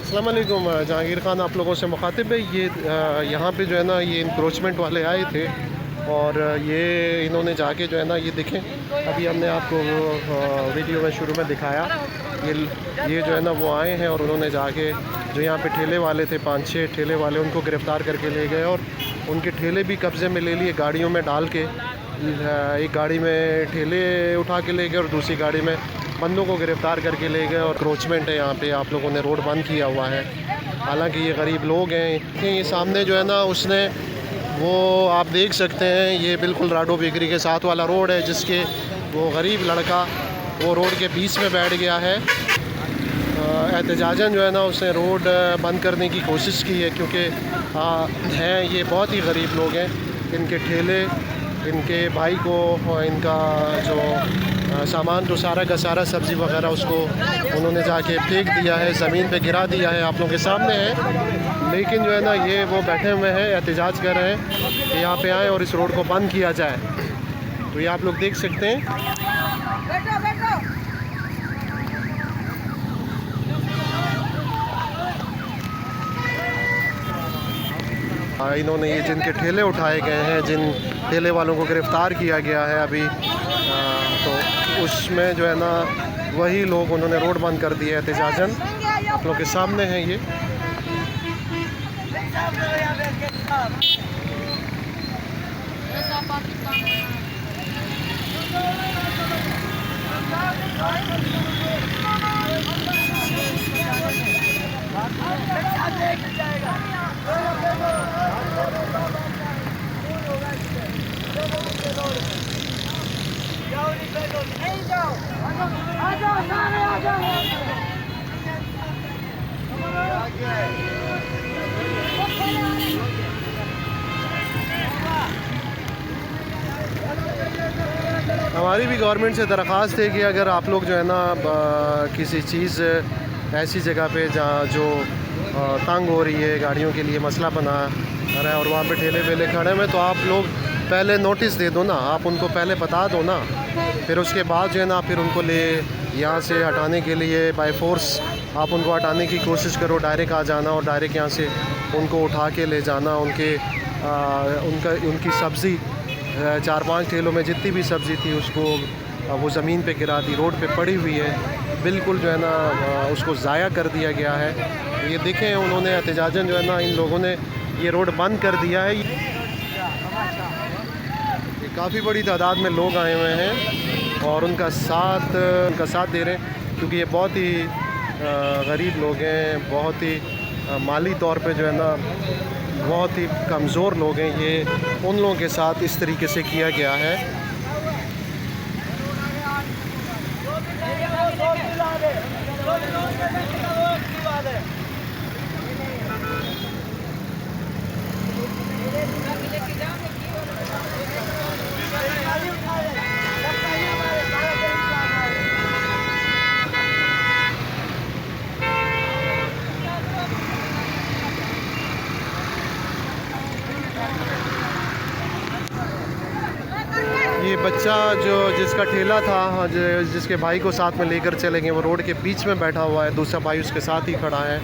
अस्सलाम वालेकुम। जहांगीर ख़ान आप लोगों से मुखातिब है। ये यहाँ पे जो है ना ये इंक्रोचमेंट वाले आए थे और ये इन्होंने जाके जो है ना ये देखें, अभी हमने आपको वीडियो में शुरू में दिखाया। ये जो है ना वो आए हैं और उन्होंने जाके जो यहाँ पे ठेले वाले थे 5-6 ठेले वाले, उनको गिरफ़्तार करके ले गए और उनके ठेले भी कब्ज़े में ले लिए, गाड़ियों में डाल के। एक गाड़ी में ठेले उठा के ले गए और दूसरी गाड़ी में बंदों को गिरफ़्तार करके ले गए। और क्रोचमेंट है यहाँ पे, आप लोगों ने रोड बंद किया हुआ है। हालांकि ये गरीब लोग हैं। ये सामने जो है ना उसने वो आप देख सकते हैं, ये बिल्कुल राडो बेकरी के साथ वाला रोड है, जिसके वो गरीब लड़का वो रोड के बीच में बैठ गया है। एहतजाजन जो है ना उसने रोड बंद करने की कोशिश की है, क्योंकि हैं ये बहुत ही गरीब लोग हैं। इनके ठेले, इनके भाई को इनका जो सामान जो सारा का सारा सब्ज़ी वगैरह उसको उन्होंने जाके फेंक दिया है, ज़मीन पे गिरा दिया है, आप लोगों के सामने है। लेकिन जो है ना ये वो बैठे हुए हैं, एहतजाज कर रहे हैं कि यहाँ पे आएँ और इस रोड को बंद किया जाए। तो ये आप लोग देख सकते हैं। इन्होंने ये जिनके ठेले उठाए गए हैं, जिन ठेले वालों को गिरफ़्तार किया गया है अभी, तो उसमें जो है ना वही लोग उन्होंने रोड बंद कर दिया है एहतजाजन। आप लोग के सामने है ये। हमारी भी गवर्नमेंट से दरख्वास्त है कि अगर आप लोग जो है ना किसी चीज़ ऐसी जगह पे जहाँ जो तंग हो रही है, गाड़ियों के लिए मसला बना रहा है और वहाँ पे ठेले वेले खड़े हुए, तो आप लोग पहले नोटिस दे दो ना, आप उनको पहले बता दो ना। फिर उसके बाद जो है ना फिर उनको ले यहाँ से हटाने के लिए बाय फोर्स आप उनको हटाने की कोशिश करो। डायरेक्ट आ जाना और डायरेक्ट यहाँ से उनको उठा के ले जाना। उनकी सब्ज़ी 4-5 ठेलों में जितनी भी सब्ज़ी थी उसको वो ज़मीन पे गिरा दी, रोड पे पड़ी हुई है, बिल्कुल जो है ना उसको ज़ाया कर दिया गया है। ये देखें, उन्होंने एहतजाजन जो है ना इन लोगों ने ये रोड बंद कर दिया है। ये काफ़ी बड़ी तादाद में लोग आए हुए हैं और उनका साथ दे रहे हैं, क्योंकि ये बहुत ही गरीब लोग हैं, बहुत ही माली तौर पे जो है ना बहुत ही कमज़ोर लोग हैं। ये उन लोगों के साथ इस तरीके से किया गया है। ये बच्चा जो जिसका ठेला था, जिसके भाई को साथ में लेकर चले गए, वो रोड के बीच में बैठा हुआ है, दूसरा भाई उसके साथ ही खड़ा है,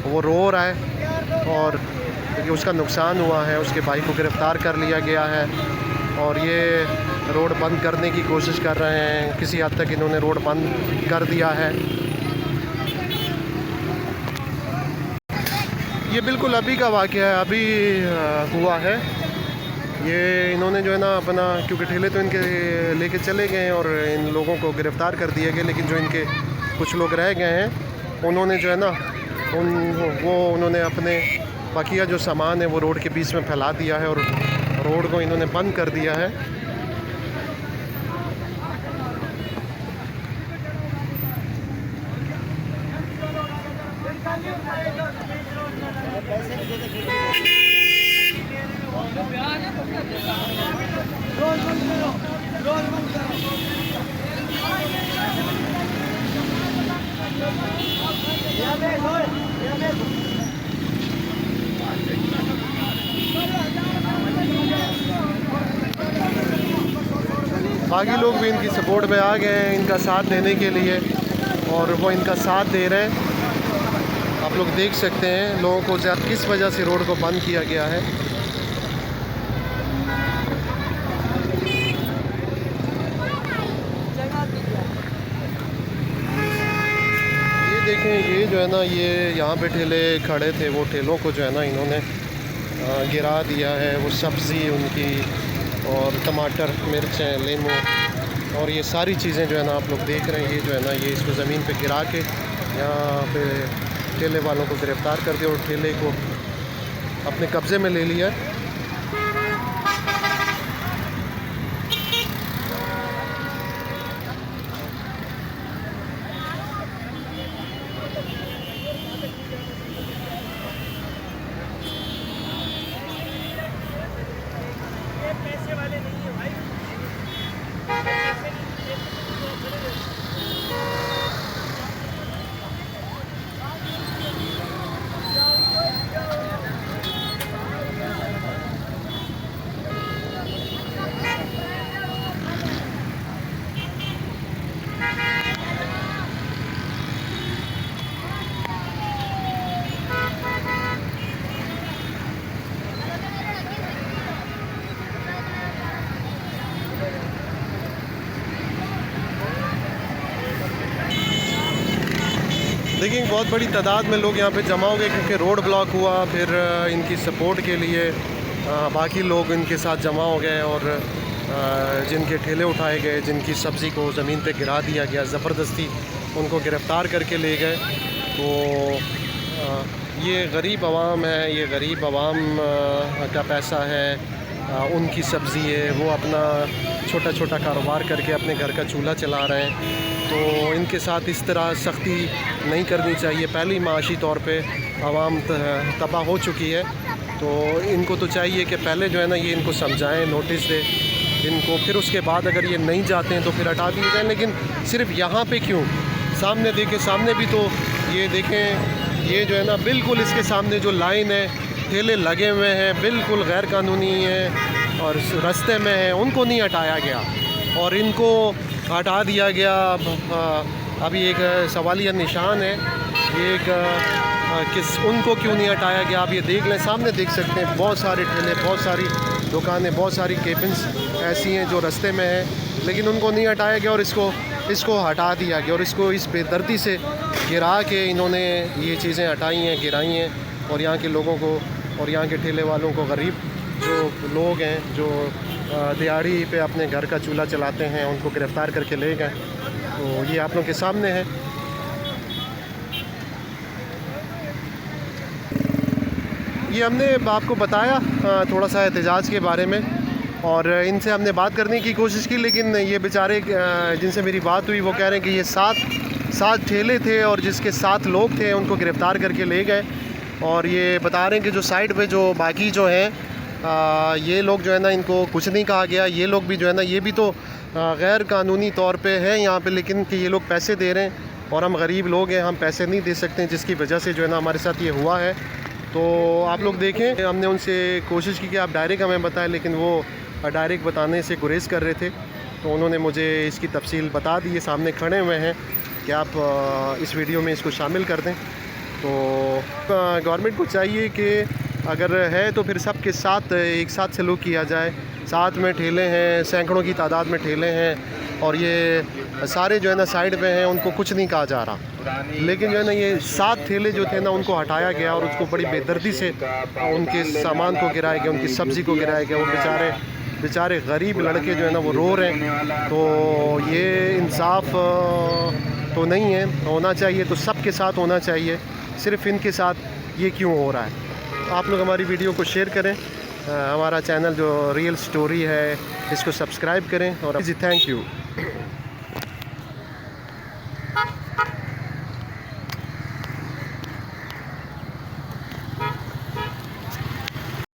वो रो रहा है और क्योंकि उसका नुकसान हुआ है, उसके भाई को गिरफ़्तार कर लिया गया है और ये रोड बंद करने की कोशिश कर रहे हैं। किसी हद तक इन्होंने रोड बंद कर दिया है। ये बिल्कुल अभी का वाक़या है, अभी हुआ है। ये इन्होंने जो है ना अपना, क्योंकि ठेले तो इनके लेके चले गए हैं और इन लोगों को गिरफ़्तार कर दिया गया, लेकिन जो इनके कुछ लोग रह गए हैं उन्होंने जो है ना उन्होंने अपने बकिया जो सामान है वो रोड के बीच में फैला दिया है और रोड को इन्होंने बंद कर दिया है। बाकी लोग भी इनकी सपोर्ट में आ गए हैं इनका साथ देने के लिए और वो इनका साथ दे रहे हैं। आप लोग देख सकते हैं लोगों को किस वजह से रोड को बंद किया गया है। ये देखें, ये जो है ना, ये यहाँ पे ठेले खड़े थे, वो ठेलों को जो है ना इन्होंने गिरा दिया है। वो सब्ज़ी उनकी और टमाटर, मिर्चें, नींबू और ये सारी चीज़ें जो है ना आप लोग देख रहे हैं, ये जो है ना, ये इसको ज़मीन पे गिरा के यहाँ पे ठेले वालों को गिरफ़्तार कर दिया और ठेले को अपने कब्ज़े में ले लिया। पैसे वाले नहीं है भाई। देखिए बहुत बड़ी तादाद में लोग यहाँ पे जमा हो गए क्योंकि रोड ब्लॉक हुआ। फिर इनकी सपोर्ट के लिए बाकी लोग इनके साथ जमा हो गए और जिनके ठेले उठाए गए, जिनकी सब्ज़ी को ज़मीन पे गिरा दिया गया, ज़बरदस्ती उनको गिरफ़्तार करके ले गए। तो ये गरीब आवाम है, ये गरीब आवाम का पैसा है, उनकी सब्ज़ी है, वो अपना छोटा छोटा कारोबार करके अपने घर का चूल्हा चला रहे हैं। तो इनके साथ इस तरह सख्ती नहीं करनी चाहिए। पहले ही माशी तौर पे आवाम तबाह हो चुकी है, तो इनको तो चाहिए कि पहले जो है ना ये इनको समझाएं, नोटिस दे इनको, फिर उसके बाद अगर ये नहीं जाते हैं तो फिर हटा दिए जाएँ। लेकिन सिर्फ यहाँ पे क्यों? सामने देखें, सामने भी तो ये देखें, ये जो है ना बिल्कुल इसके सामने जो लाइन है, ठेले लगे हुए हैं, बिल्कुल गैर कानूनी हैं और रास्ते में हैं, उनको नहीं हटाया गया और इनको हटा दिया गया। अभी एक सवालिया निशान है, ये एक किस उनको क्यों नहीं हटाया गया? आप ये देख लें, सामने देख सकते हैं बहुत सारे ठेले, बहुत सारी दुकानें, बहुत सारी केबिन्स ऐसी हैं जो रास्ते में हैं, लेकिन उनको नहीं हटाया गया और इसको हटा दिया गया और इसको इस बेदर्दी से गिरा के इन्होंने ये चीज़ें हटाई हैं, गिराई हैं और यहाँ के लोगों को और यहाँ के ठेले वालों को, गरीब जो लोग हैं जो दिहाड़ी पे अपने घर का चूल्हा चलाते हैं, उनको गिरफ़्तार करके ले गए। तो ये आप लोगों के सामने है। ये हमने आपको बताया थोड़ा सा एहतजाज के बारे में और इनसे हमने बात करने की कोशिश की, लेकिन ये बेचारे जिनसे मेरी बात हुई वो कह रहे हैं कि ये सात ठेले थे और जिसके 7 लोग थे उनको गिरफ़्तार करके ले गए। और ये बता रहे हैं कि जो साइड पे जो बाकी जो हैं ये लोग जो है ना, इनको कुछ नहीं कहा गया। ये लोग भी जो है ना, ये भी तो गैर कानूनी तौर पे हैं यहाँ पे, लेकिन कि ये लोग पैसे दे रहे हैं और हम गरीब लोग हैं, हम पैसे नहीं दे सकते, जिसकी वजह से जो है ना हमारे साथ ये हुआ है। तो आप लोग देखें, हमने उनसे कोशिश की कि आप डायरेक्ट हमें बताएं, लेकिन वो डायरेक्ट बताने से गुरेज कर रहे थे। तो उन्होंने मुझे इसकी तफसील बता दी, सामने खड़े हुए हैं कि आप इस वीडियो में इसको शामिल कर दें। तो गवर्नमेंट को चाहिए कि अगर है तो फिर सब के साथ एक साथ सलूक किया जाए। साथ में ठेले हैं, सैकड़ों की तादाद में ठेले हैं और ये सारे जो है ना साइड पे हैं, उनको कुछ नहीं कहा जा रहा। लेकिन जो है ना ये 7 ठेले जो थे ना उनको हटाया गया और उसको बड़ी बेदर्दी से उनके सामान को गिराया गया, उनकी सब्ज़ी को गिराया गया। वो बेचारे गरीब लड़के जो है ना वो रो रहे हैं। तो ये इंसाफ तो नहीं है, होना चाहिए तो सब के साथ होना चाहिए, सिर्फ इनके साथ ये क्यों हो रहा है? आप लोग हमारी वीडियो को शेयर करें, हमारा चैनल जो रियल स्टोरी है इसको सब्सक्राइब करें और जी थैंक यू।